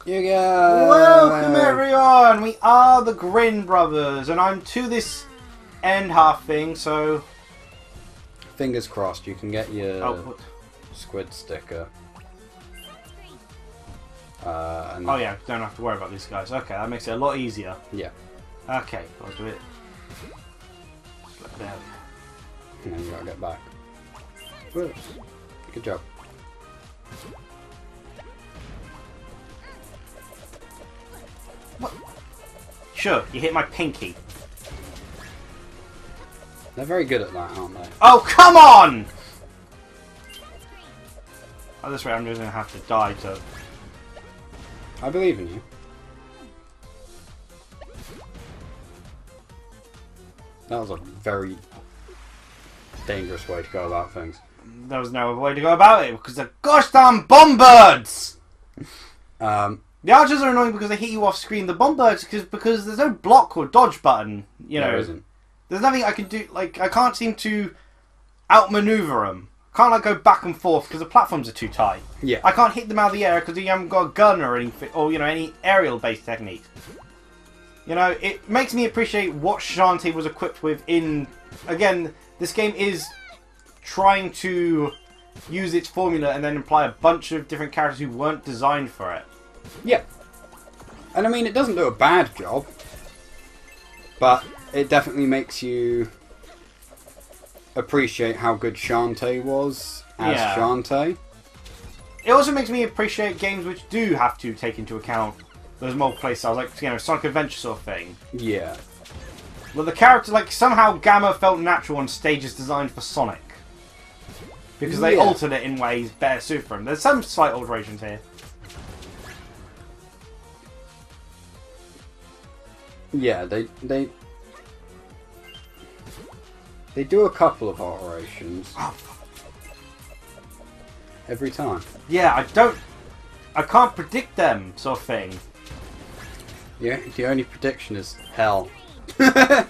You go! Welcome everyone! We are the Grin brothers, and I'm to this end half thing, so... Fingers crossed you can get your what? squid sticker. Oh yeah, don't have to worry about these guys. Okay, that makes it a lot easier. Yeah. Okay, I'll do it. There. And then you gotta get back. Whoops. Good job. What? Sure, you hit my pinky. They're very good at that, aren't they? Oh, come on! Oh, this way I'm just going to have to die to... I believe in you. That was a very dangerous way to go about things. There was no other way to go about it, because they're gosh damn bomb birds! The archers are annoying because they hit you off screen. The bomb birds, because there's no block or dodge button. You know, there isn't. There's nothing I can do. Like, I can't seem to outmaneuver them. Can't like go back and forth because the platforms are too tight. Yeah. I can't hit them out of the air because you haven't got a gun or anything, or you know, any aerial-based techniques. You know, it makes me appreciate what Shantae was equipped with. Again, this game is trying to use its formula and then imply a bunch of different characters who weren't designed for it. Yeah. And I mean, it doesn't do a bad job, but it definitely makes you appreciate how good Shantae was as Shantae. It also makes me appreciate games which do have to take into account those multiplayer styles, like, you know, Sonic Adventure sort of thing. Yeah. Well, the character, like, somehow Gamma felt natural on stages designed for Sonic. Because they altered it in ways better suited for him. There's some slight alterations here. Yeah, they do a couple of alterations every time. Yeah, I can't predict them, sort of thing. Yeah, the only prediction is hell. And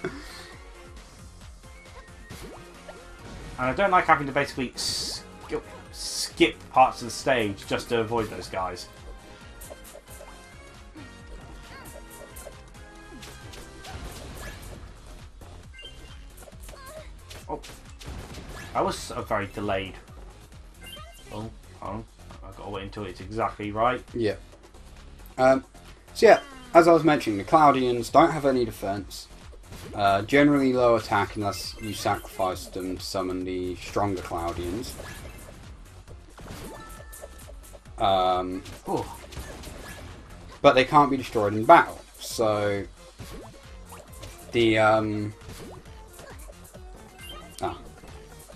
I don't like having to basically skip parts of the stage just to avoid those guys. Oh, that was a very delayed. Oh, hold on. I've got to wait until it's exactly right. Yeah. So yeah, as I was mentioning, the Cloudians don't have any defense. Generally low attack unless you sacrifice them to summon the stronger Cloudians. But they can't be destroyed in battle. So the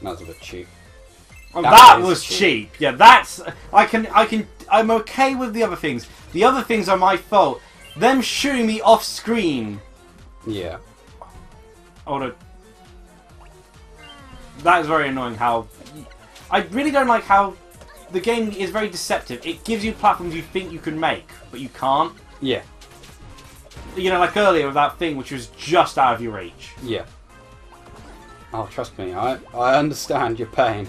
that was a bit cheap. Oh, that was cheap. Yeah, that's I'm okay with the other things. The other things are my fault. Them shooting me off screen. Yeah. That is very annoying. I really don't like how the game is very deceptive. It gives you platforms you think you can make, but you can't. Yeah. You know, like earlier with that thing which was just out of your reach. Yeah. Oh, trust me, I understand your pain.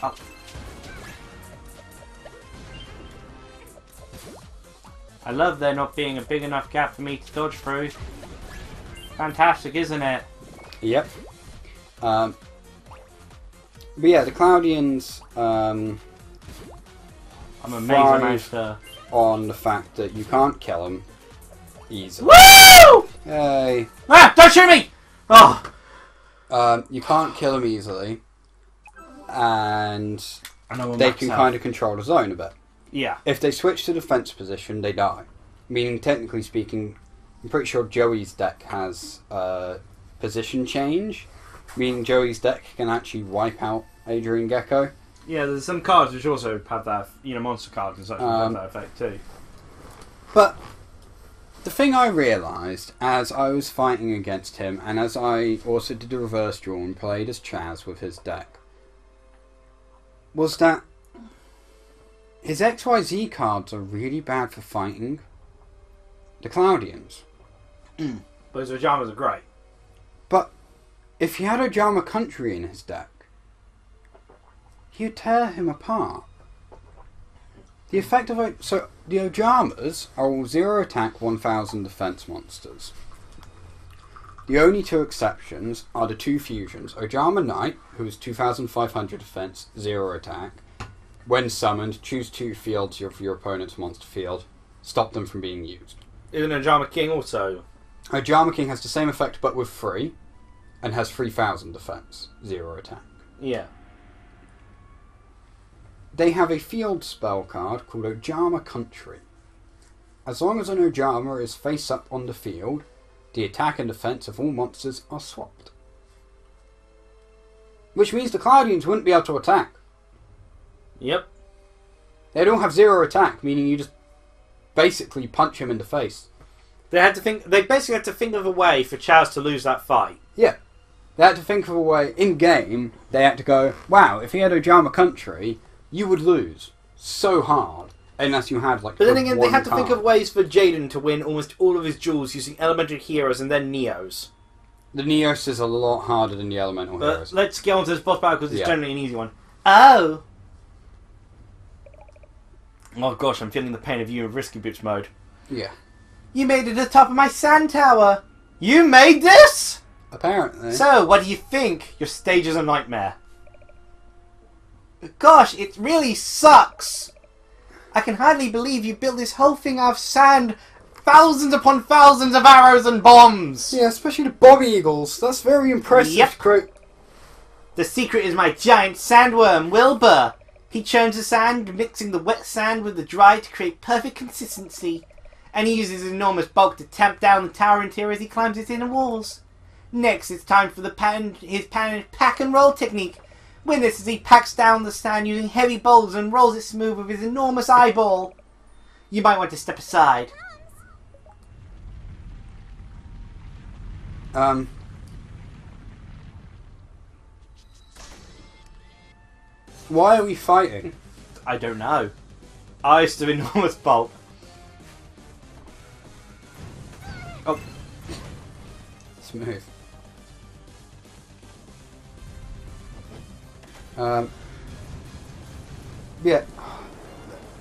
Oh. I love there not being a big enough gap for me to dodge through. Fantastic, isn't it? Yep. But yeah, the Cloudians I'm amazed on the fact that you can't kill them easily. Woo! Hey. Ah! Don't shoot me! Oh! You can't kill them easily, and they can kind of control the zone a bit. Yeah. If they switch to defense position, they die. Meaning, technically speaking, I'm pretty sure Joey's deck has position change. Meaning Joey's deck can actually wipe out Adrian Gecko. Yeah, there's some cards which also have that, you know, monster cards and such have that effect too. But the thing I realised as I was fighting against him, and as I also did the reverse draw and played as Chaz with his deck, was that his XYZ cards are really bad for fighting the Cloudians. But But his Ojamas are great. But if he had Ojama Country in his deck, he'd tear him apart. The effect of so the Ojamas are all 0 attack, 1000 defense monsters. The only two exceptions are the two fusions. Ojama Knight, who is 2500 defense, 0 attack. When summoned, choose 2 fields of your opponent's monster field. Stop them from being used. Even Ojama King also. Ojama King has the same effect but with 3, and has 3000 defense, 0 attack. Yeah. They have a field spell card called Ojama Country. As long as an Ojama is face up on the field, the attack and defense of all monsters are swapped. Which means the Cloudians wouldn't be able to attack. Yep. They'd all have 0 attack, meaning you just basically punch him in the face. They basically had to think of a way for Chaz to lose that fight. Yeah. They had to think of a way, in game, they had to go, wow, if he had Ojama Country, you would lose so hard. Unless you had, like, But then again, they had to think card. of ways for Jaden to win almost all of his duels using elementary heroes and then Neos. The Neos is a lot harder than the Elemental But Heroes. let's get on to this boss battle because it's Yeah. generally an easy one. Oh! Oh gosh, I'm feeling the pain of you in Risky Boots mode. Yeah. You made it to the top of my sand tower! You made this?! Apparently. So, what do you think? Your stage is a nightmare. Gosh, it really sucks! I can hardly believe you built this whole thing out of sand. Thousands upon thousands of arrows and bombs! Yeah, especially the Bob Eagles. That's very impressive. Yep. The secret is my giant sandworm, Wilbur. He churns the sand, mixing the wet sand with the dry to create perfect consistency. And he uses his enormous bulk to tamp down the tower interior as he climbs its inner walls. Next, it's time for his patented pack and roll technique. Witness as he packs down the sand using heavy boulders and rolls it smooth with his enormous eyeball. You might want to step aside. Why are we fighting? I don't know. Eyes of enormous bulk. Oh. Smooth. Yeah.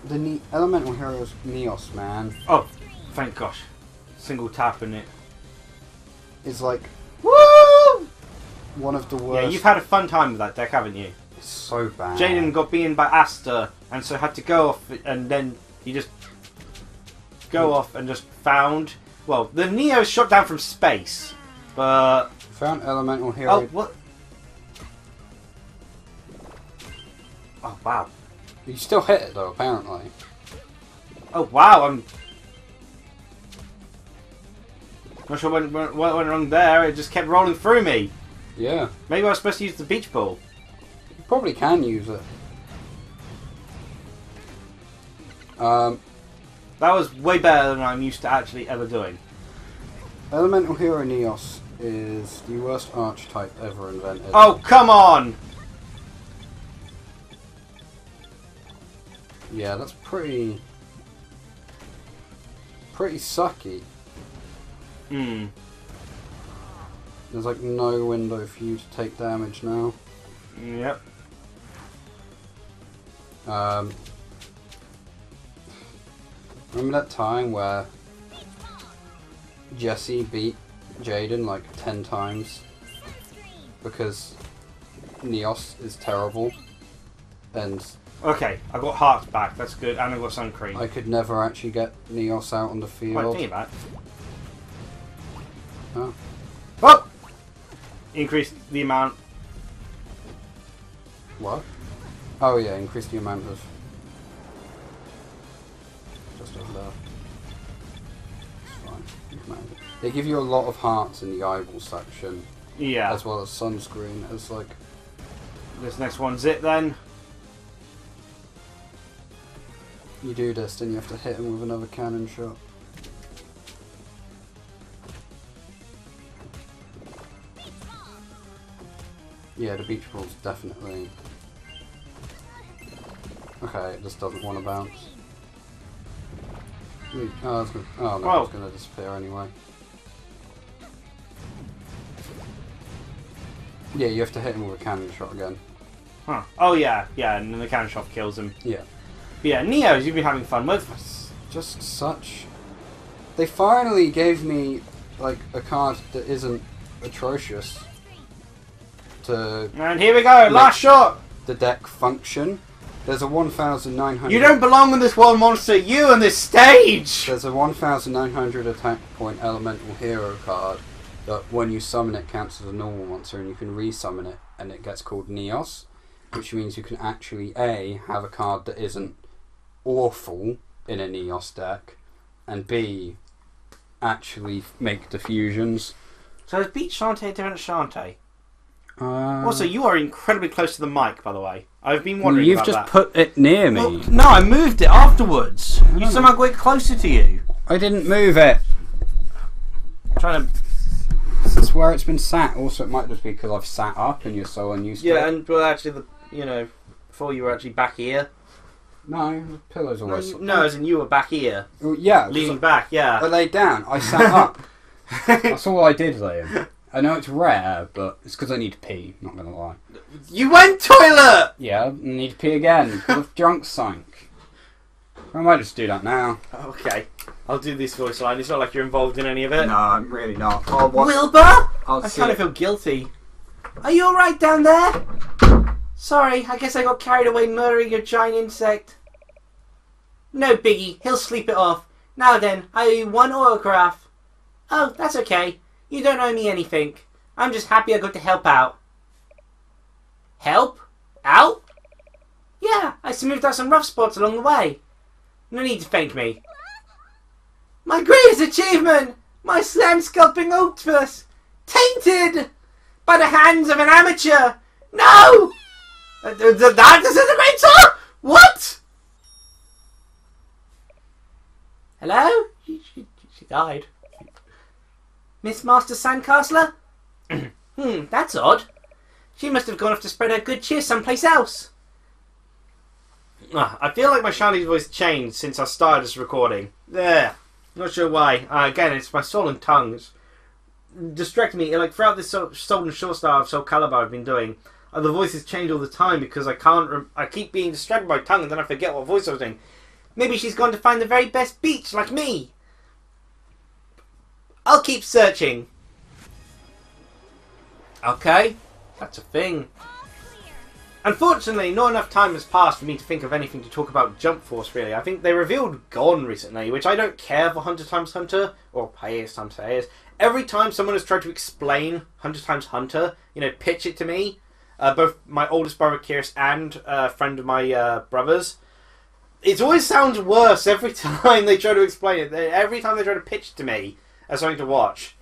The Elemental Heroes Neos, man, Oh, thank gosh. Single tap in it. is like Woo! one of the worst. Yeah, you've had a fun time with that deck, haven't you? It's so bad. Jaden got beaten by Asta, and so had to go off, and then he just go off and just found. Well, the Neo shot down from space, but Found Elemental Hero. oh what? Oh wow! You still hit it though, apparently. Oh wow! I'm not sure what went wrong there. It just kept rolling through me. Yeah. Maybe I was supposed to use the beach ball. You probably can use it. That was way better than I'm used to actually ever doing. Elemental Hero Neos is the worst archetype ever invented. Oh come on! Yeah, that's pretty sucky. Hmm. There's like no window for you to take damage now. Yep. Remember that time where Jesse beat Jaden like 10 times because Neos is terrible and Okay, I got hearts back. That's good, and I got sun cream. I could never actually get Neos out on the What field. think about? Oh. Oh! Increase the amount. What? Oh yeah, increase the amount of... Just over there. It's fine. You can manage it. They give you a lot of hearts in the eyeball section, Yeah. as well as sunscreen, as like... This next one's it then. You do this, then you have to hit him with another cannon shot. Yeah, the beach ball's definitely... Okay, it just doesn't want to bounce. Oh, it's gonna, oh no, Oh. it's going to disappear anyway. Yeah, you have to hit him with a cannon shot again. Huh. Oh yeah, and then the cannon shot kills him. Yeah. But yeah, Neos you've been having fun with. Just such... They finally gave me, like, a card that isn't atrocious to... And here we go, last shot! The deck function. There's a 1,900... You don't belong in this world, monster, you on this stage! There's a 1,900 attack point elemental hero card that when you summon it counts as a normal monster, and you can re-summon it and it gets called Neos, which means you can actually A, have a card that isn't awful in a Neos deck, and B, actually make diffusions. So is Beat Shantae a different Shantae? Uh, Also, you are incredibly close to the mic, by the way. I've been wondering you've about just that. put it near me. Well, no, I moved it afterwards. You somehow got it closer to you. I didn't move it. I'm trying to... It's where it's been sat. Also, it might just be because I've sat up and you're so unused to it. Yeah, and well, actually, before you were actually back here. No, the pillow's always... No, as in you were back here. Well, yeah. Leaning back, yeah. I laid down. I sat up. That's all I did, Liam. I know it's rare, but it's because I need to pee, not going to lie. You went toilet! Yeah, I need to pee again. The drunk sank. I might just do that now. Okay. I'll do this voice line. It's not like you're involved in any of it. No, I'm really not. Wilbur? I kind of feel guilty. Are you alright down there? Sorry, I guess I got carried away murdering your giant insect. No biggie, he'll sleep it off. Now then, I owe you one autograph. Oh, that's okay. You don't owe me anything. I'm just happy I got to help out. Help? Out? Yeah, I smoothed out some rough spots along the way. No need to thank me. My greatest achievement! My sand sculpting octopus! Tainted! By the hands of an amateur! No! That disintegrator? What? Hello? She died. Miss Master Sandcastler? That's odd. She must have gone off to spread her good cheer someplace else. I feel like my Shantae's voice changed since I started this recording. There. Not sure why. Again, it's my Souldin tongue. It's distracting me. Like throughout this Souldin short style of Soul Calibur I've been doing, the voices change all the time because I keep being distracted by tongue and then I forget what voice I was doing. Maybe she's gone to find the very best beach, like me. I'll keep searching. Okay, that's a thing. Unfortunately, not enough time has passed for me to think of anything to talk about Jump Force, really. I think they revealed Gone recently, which I don't care for 100 x Hunter, or Hayes x Hayes. Every time someone has tried to explain 100 x Hunter, pitch it to me, both my oldest brother Kiris and a friend of my brother's, it always sounds worse every time they try to explain it. Every time they try to pitch it to me as something to watch.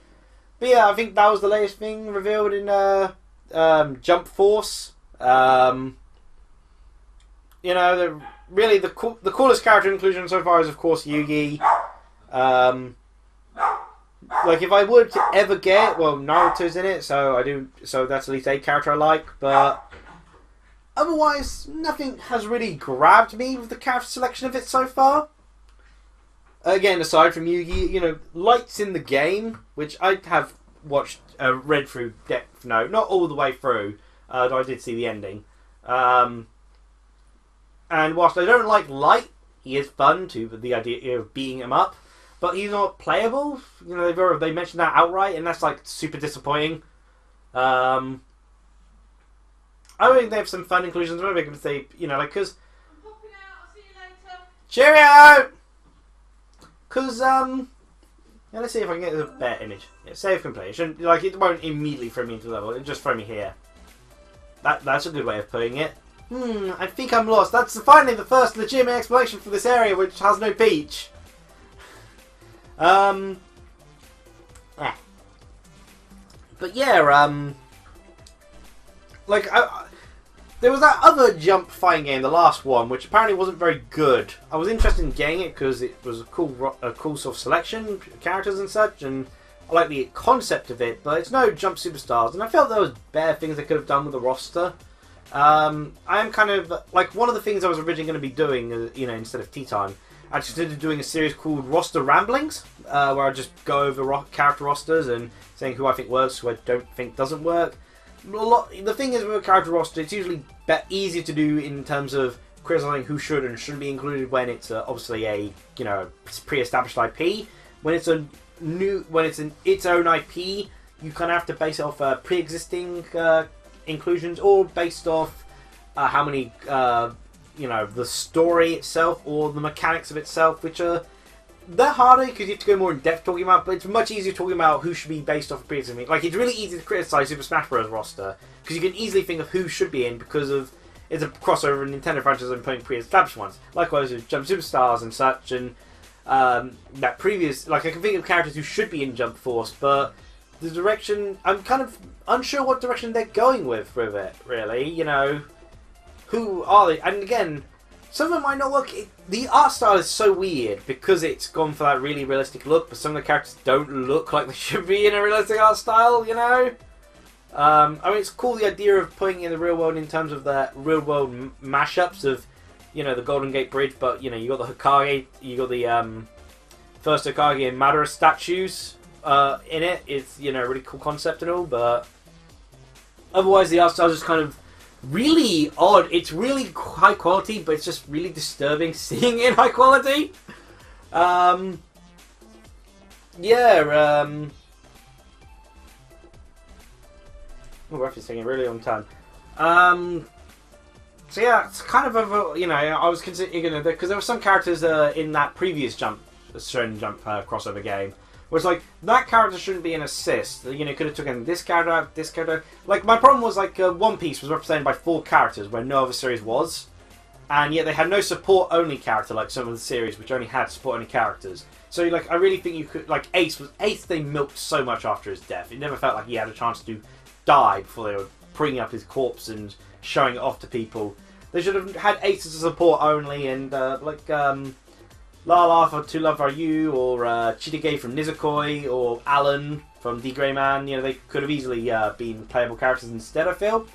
But yeah, I think that was the latest thing revealed in Jump Force. The coolest character inclusion so far is of course Yugi. Like if I would ever get, well, Naruto's in it, so that's at least a character I like, but otherwise nothing has really grabbed me with the character selection of it so far. Again, aside from Yugi, Light's in the game, which I have watched, read through depth, not all the way through, though I did see the ending. And whilst I don't like Light, he is fun too, the idea of beating him up, but he's not playable. They mentioned that outright, and that's like super disappointing. I think they have some fun inclusions. Maybe I can say, because I'm popping out. I'll see you later. cheerio. Because let's see if I can get a better image. Yeah, save completion. It won't immediately throw me into the level. It'll just throw me here. That's a good way of putting it. I think I'm lost. That's finally the first legitimate explanation for this area, which has no beach. But yeah, there was that other jump fighting game, the last one, which apparently wasn't very good. I was interested in getting it because it was a cool sort of selection, characters and such, and I like the concept of it, but it's no Jump Superstars, and I felt there was better things they could have done with the roster. I am kind of, one of the things I was originally going to be doing, instead of Tea Time, I just started doing a series called Roster Ramblings, where I just go over character rosters and saying who I think works, who I don't think doesn't work. The thing is with a character roster, it's usually easier to do in terms of criticizing who should and shouldn't be included when it's obviously a pre-established IP. When it's its own IP, you kind of have to base it off pre-existing inclusions, or based off how many the story itself or the mechanics of itself, which are they're harder because you have to go more in depth talking about. But it's much easier talking about who should be based off of pre-existing. Like it's really easy to criticize Super Smash Bros. Roster because you can easily think of who should be in because of it's a crossover in Nintendo franchises and putting pre-established ones. Likewise with Jump Superstars and such, and that previous, like I can think of characters who should be in Jump Force, but the direction, I'm kind of unsure what direction they're going with it, really. Who are they? And again, some of them might not work. The art style is so weird because it's gone for that really realistic look, but some of the characters don't look like they should be in a realistic art style, I mean, it's cool the idea of putting in the real world in terms of the real world mashups of, the Golden Gate Bridge, but, you got the Hokage, you got the first Hokage and Madara statues in it. It's, a really cool concept and all, but otherwise the art style is just kind of really odd. It's really high quality, but it's just really disturbing seeing it in high quality. Oh, Ref is taking a really long time. So yeah, it's kind of I was considering because there were some characters in that previous Shonen Jump crossover game where it's like that character shouldn't be an assist. Could have taken this character out, this character. Like my problem was like One Piece was represented by 4 characters where no other series was, and yet they had no support only character like some of the series which only had support only characters. So like I really think you could like Ace. They milked so much after his death. It never felt like he had a chance to die before they were bringing up his corpse and showing it off to people. They should have had Ace as a support only, and Lala for To Love Are You, or Chittage from Nizukoi, or Alan from D Grey Man. They could have easily been playable characters instead, I feel.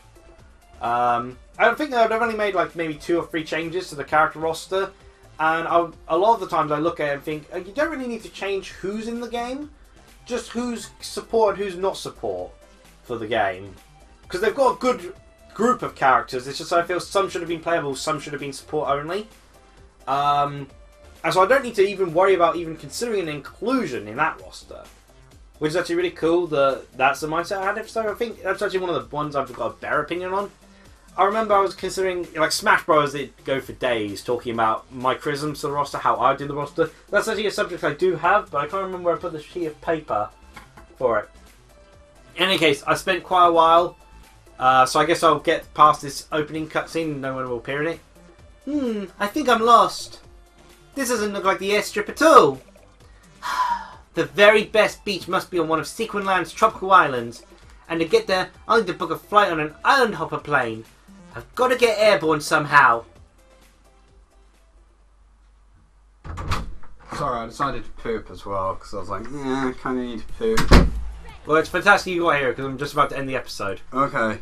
I don't think they've only made like maybe 2 or 3 changes to the character roster, and a lot of the times I look at it and think you don't really need to change who's in the game, just who's support and who's not support for the game, because they've got a good group of characters. It's just I feel some should have been playable, some should have been support only, and so I don't need to even worry about even considering an inclusion in that roster, which is actually really cool. That's the mindset I had. So I think that's actually one of the ones I've got a better opinion on. I remember I was considering like Smash Bros. It go for days talking about my criticisms of the roster, how I do the roster. That's actually a subject I do have, but I can't remember where I put the sheet of paper for it. In any case, I spent quite a while, so I guess I'll get past this opening cutscene and no one will appear in it. I think I'm lost. This doesn't look like the airstrip at all. The very best beach must be on one of Sequin Land's tropical islands, and to get there, I'll need to book a flight on an island hopper plane. I've got to get airborne somehow. Sorry, I decided to poop as well, because I was like, I kind of need to poop. Well, it's fantastic you got here, because I'm just about to end the episode. Okay.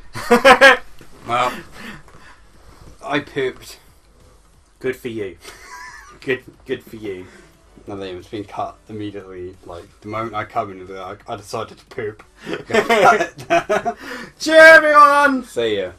Well, I pooped. Good for you. Good for you. Nothing, it's been cut immediately. Like, the moment I come into there, I decided to poop. Cheer everyone! See ya.